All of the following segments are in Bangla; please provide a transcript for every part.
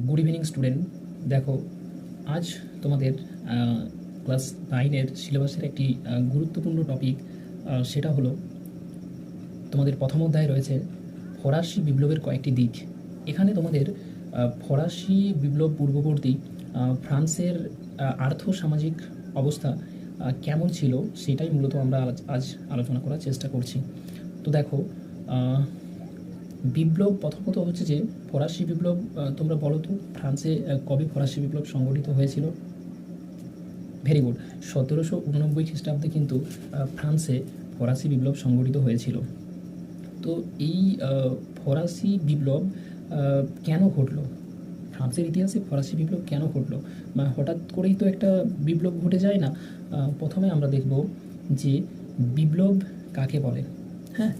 Good evening student. দেখো, আজ তোমাদের ক্লাস 9-এর সিলেবাসের একটি গুরুত্বপূর্ণ টপিক, সেটা হলো তোমাদের প্রথম অধ্যায়ে রয়েছে ফরাসি বিপ্লবের কয়েকটি দিক। এখানে তোমাদের ফরাসি বিপ্লব পূর্ববর্তী ফ্রান্সের আর্থ-সামাজিক অবস্থা কেমন ছিল সেটাই মূলত আমরা আজ আলোচনা করার চেষ্টা করছি। তো দেখো, বিপ্লব প্রথমত হচ্ছে যে ফরাসি বিপ্লব, তোমরা বলো তো ফ্রান্সে কবে ফরাসি বিপ্লব সংগঠিত হয়েছিল? ভেরি গুড, 1789 খ্রিস্টাব্দে কিন্তু ফ্রান্সে ফরাসি বিপ্লব সংগঠিত হয়েছিল। তো এই ফরাসি বিপ্লব কেন ঘটলো? ফ্রান্সের ইতিহাসে ফরাসি বিপ্লব কেন ঘটলো? বা হঠাৎ করেই তো একটা বিপ্লব ঘটে যায় না। প্রথমে আমরা দেখব যে বিপ্লব কাকে বলে। হ্যাঁ,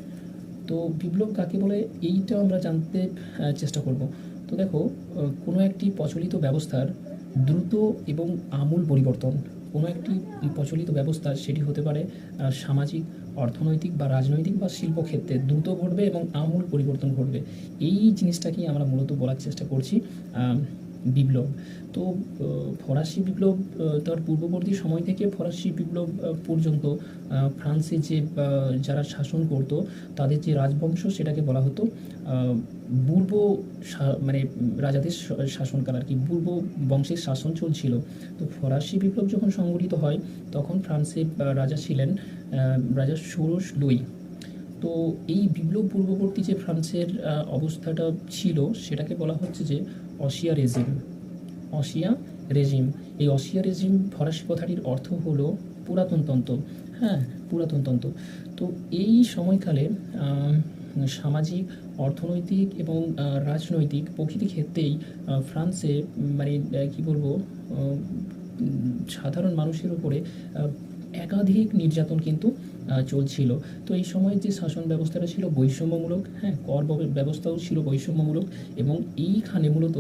তো বিপ্লব কাকে বলে এইটা আমরা জানতে চেষ্টা করব। তো দেখো, কোনো একটি প্রচলিত ব্যবস্থার দ্রুত এবং আমূল পরিবর্তন, কোনো একটি প্রচলিত ব্যবস্থা সেটি হতে পারে সামাজিক, অর্থনৈতিক বা রাজনৈতিক বা শিল্পক্ষেত্রে দ্রুত ঘটবে এবং আমূল পরিবর্তন ঘটবে। এই জিনিসটাকেই আমরা মূলত বলার চেষ্টা করছি বিপ্লব। তো ফরাসি বিপ্লব, তার পূর্ববর্তী সময় থেকে ফরাসি বিপ্লব পর্যন্ত ফ্রান্সে যে যারা শাসন করত তাদের যে রাজবংশ সেটাকে বলা হতো পূর্ব, মানে রাজাদের শাসনকাল আর কি, পূর্ব বংশের শাসন চলছিল। তো ফরাসি বিপ্লব যখন সংগঠিত হয় তখন ফ্রান্সের রাজা ছিলেন রাজা ষোড়শ লুই। তো এই বিপ্লব পূর্ববর্তী যে ফ্রান্সের অবস্থাটা ছিল সেটাকে বলা হচ্ছে যে অসিয়া রেজিম। অসিয়া রেজিম, এই অসিয়া রেজিম ফরাসি কথাটির অর্থ হলো পুরাতনতন্ত্র। হ্যাঁ, পুরাতনতন্ত্র। তো এই সময়কালে সামাজিক, অর্থনৈতিক এবং রাজনৈতিক প্রকৃতি ক্ষেত্রেই ফ্রান্সে মানে কি বলবো, সাধারণ মানুষের উপরে একাধিক নির্যাতন কিন্তু চলছিল। তো এই সময় যে শাসন ব্যবস্থাটা ছিল বৈষম্যমূলক, হ্যাঁ, কর ব্যবস্থাও ছিল বৈষম্যমূলক, এবং এইখানে মূলত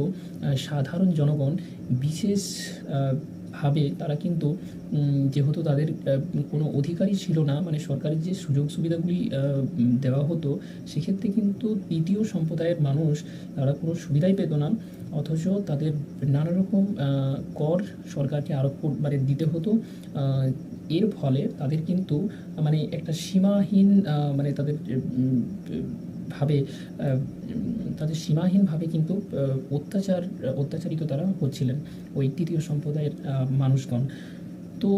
সাধারণ জনগণ বিশেষ ভাবে তারা কিন্তু যেহেতু তাদের কোনো অধিকারই ছিল না, মানে সরকারের যে সুযোগ সুবিধাগুলি দেওয়া হতো সেক্ষেত্রে কিন্তু তৃতীয় সম্প্রদায়ের মানুষ তারা কোনো সুবিধাই পেত না, অথচ তাদের নানা রকম কর সরকারকে আরোপ মানে দিতে হতো। এর ফলে তাদের কিন্তু মানে একটা সীমাহীন মানে ভাবে তাদের সীমাহীনভাবে কিন্তু অত্যাচারিত তারা হচ্ছিলেন ওই তৃতীয় সম্প্রদায়ের মানুষগণ। তো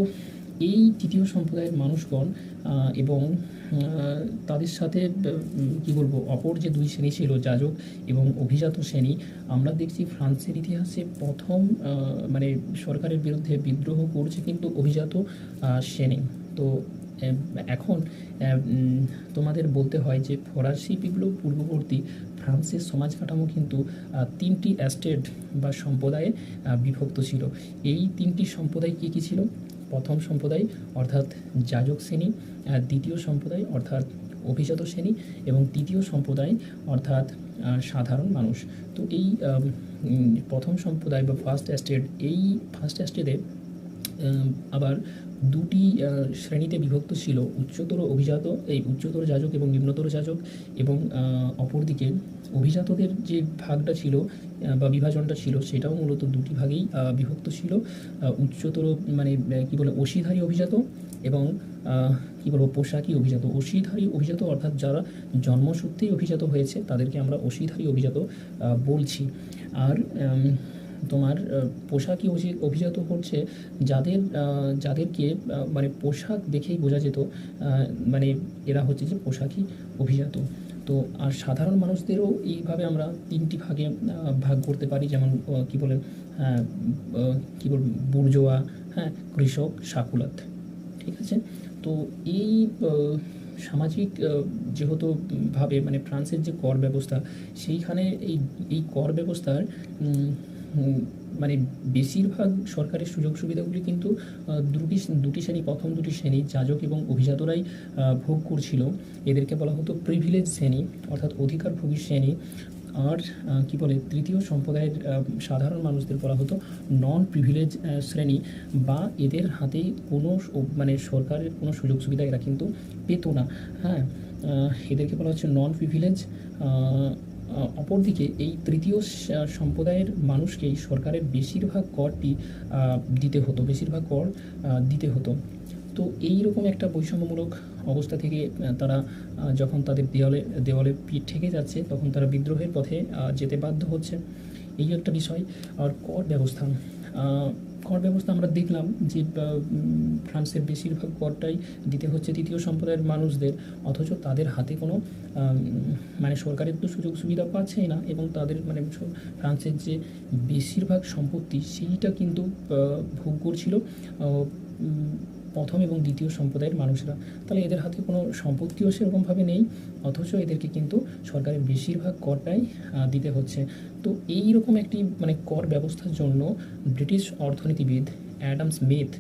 এই তৃতীয় সম্প্রদায়ের মানুষগণ এবং তাদের সাথে কী বলবো, অপর যে দুই শ্রেণী ছিল যাজক এবং অভিজাত শ্রেণী, আমরা দেখছি ফ্রান্সের ইতিহাসে প্রথম মানে সরকারের বিরুদ্ধে বিদ্রোহ করছে কিন্তু অভিজাত শ্রেণী। তো এখন তোমাদের বলতে হয় যে ফরাসি বিপ্লব পূর্ববর্তী ফ্রান্সের সমাজ কাঠামো কিন্তু তিনটি এস্টেট বা সম্প্রদায়ে বিভক্ত ছিল। এই তিনটি সম্প্রদায় কী কী ছিল? প্রথম সম্প্রদায় অর্থাৎ যাজক শ্রেণী, দ্বিতীয় সম্প্রদায় অর্থাৎ অভিজাত শ্রেণী, এবং তৃতীয় সম্প্রদায় অর্থাৎ সাধারণ মানুষ। তো এই প্রথম সম্প্রদায় বা ফার্স্ট এস্টেট, এই ফার্স্ট এস্টেটে আবার দুটি শ্রেণীতে বিভক্ত ছিল, উচ্চতর অভিজাত, এই উচ্চতর যাজক এবং নিম্নতর যাজক, এবং অপরদিকে অভিজাতদের যে ভাগটা ছিল বা বিভাজনটা ছিল সেটাও মূলত দুটি ভাগেই বিভক্ত ছিল। উচ্চতর মানে কী বলে অশীধারী অভিজাত এবং কী বলবো পোশাকি অভিজাত। অশীধারী অভিজাত অর্থাৎ যারা জন্মসূত্রেই অভিজাত হয়েছে তাদেরকে আমরা অশীধারী অভিজাত বলছি। আর তোমার পোশাকি অভিজাত হচ্ছে যাদেরকে মানে পোশাক দেখেই বোঝা যেত মানে এরা হচ্ছে যে পোশাকি অভিজাত। তো আর সাধারণ মানুষদেরও এইভাবে আমরা তিনটি ভাগে ভাগ করতে পারি, যেমন কী বলে কী বলবো বুর্জোয়া, হ্যাঁ, কৃষক, সাকুলাত। ঠিক আছে। তো এই সামাজিক যেহেতু ভাবে মানে ফ্রান্সের যে কর ব্যবস্থা, সেইখানে এই কর ব্যবস্থার মানে বেশিরভাগ সরকারের সুযোগ সুবিধাগুলি কিন্তু দুটি শ্রেণী, প্রথম দুটি শ্রেণী যাজক এবং অভিজাতরাই ভোগ করছিল। এদেরকে বলা হতো প্রিভিলেজ শ্রেণী অর্থাৎ অধিকারভোগী শ্রেণী। আর কী বলে তৃতীয় সম্প্রদায়ের সাধারণ মানুষদের বলা হতো নন প্রিভিলেজ শ্রেণী, বা এদের হাতে কোনো মানে সরকারের কোনো সুযোগ সুবিধা এরা কিন্তু পেত না। হ্যাঁ, এদেরকে বলা হচ্ছে নন প্রিভিলেজ অপরদিকে এই তৃতীয় সম্প্রদায়ের মানুষকেই সরকারের বেশিরভাগ করটি দিতে হতো, বেশিরভাগ কর দিতে হতো। তো এই রকম একটা বৈষম্যমূলক অবস্থা থেকে তারা যখন তাদের দেওয়ালে দেওয়ালে পিঠ ঠেকে যাচ্ছে, তখন তারা বিদ্রোহের পথে যেতে বাধ্য হচ্ছে। এই একটা বিষয়। আর কর ব্যবস্থা আমরা দেখলাম যে ফ্রান্সের বেশিরভাগ করটাই দিতে হচ্ছে তৃতীয় সম্প্রদায়ের মানুষদের, অথচ তাদের হাতে কোনো মানে সরকারের তো সুযোগ সুবিধা পাচ্ছেই না, এবং তাদের মানে ফ্রান্সের যে বেশিরভাগ সম্পত্তি সেইটা কিন্তু ভোগ করছিল প্রথম এবং দ্বিতীয় সম্প্রদায়ের মানুষরা। তাহলে এদের হাতে কোনো সম্পত্তিও সেরকমভাবে নেই, অথচ এদেরকে কিন্তু সরকারের বেশিরভাগ করটাই দিতে হচ্ছে। তো এই রকম একটি মানে কর ব্যবস্থার জন্য ব্রিটিশ অর্থনীতিবিদ অ্যাডাম স্মিথ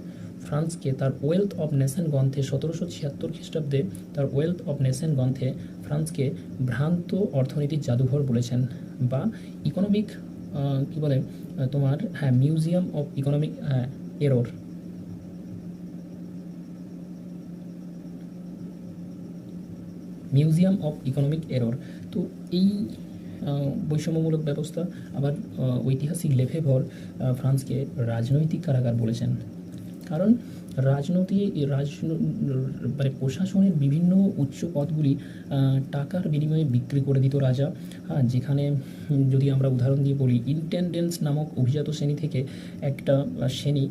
ফ্রান্সকে তার ওয়েলথ অফ নেশন গ্রন্থে 1776 খ্রিস্টাব্দে তার ওয়েলথ অফ নেশন গ্রন্থে ফ্রান্সকে ভ্রান্ত অর্থনীতির জাদুঘর বলেছেন, বা ইকোনমিক কী বলে তোমার, হ্যাঁ, museum of economic error. Museum of economic error. তো এই বৈষম্যমূলক ব্যবস্থা আবার ঐতিহাসিক লেফেভর ফ্রান্সকে রাজনৈতিক কারাগার বলেছেন। কারণ মানে প্রশাসনের বিভিন্ন উচ্চ পদগুলি টাকার বিনিময়ে বিক্রি করে দিত রাজা। হ্যাঁ, যেখানে যদি আমরা উদাহরণ দিয়ে বলি, ইন্টেন্ডেন্স নামক অভিজাত শ্রেণী থেকে একটা শ্রেণী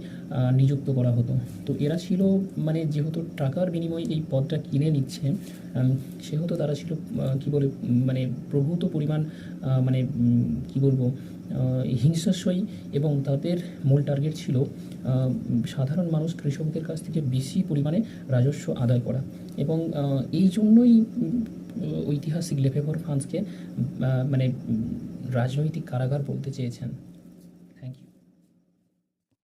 নিযুক্ত করা হতো। তো এরা ছিল মানে যেহেতু টাকার বিনিময়ে এই পদটা কিনে নিচ্ছে, সেহেতু তারা ছিল কী বলে মানে প্রভূত পরিমাণ মানে কী বলবো হিংসাশয়ী, এবং তাদের মূল টার্গেট ছিল সাধারণ মানুষ কৃষকদের কাছ থেকে বেশি পরিমাণে রাজস্ব আদায় করা। এবং এই জন্যই ঐতিহাসিক লেফেভর ফ্রান্সকে মানে রাজনৈতিক কারাগার বলতে চেয়েছেন।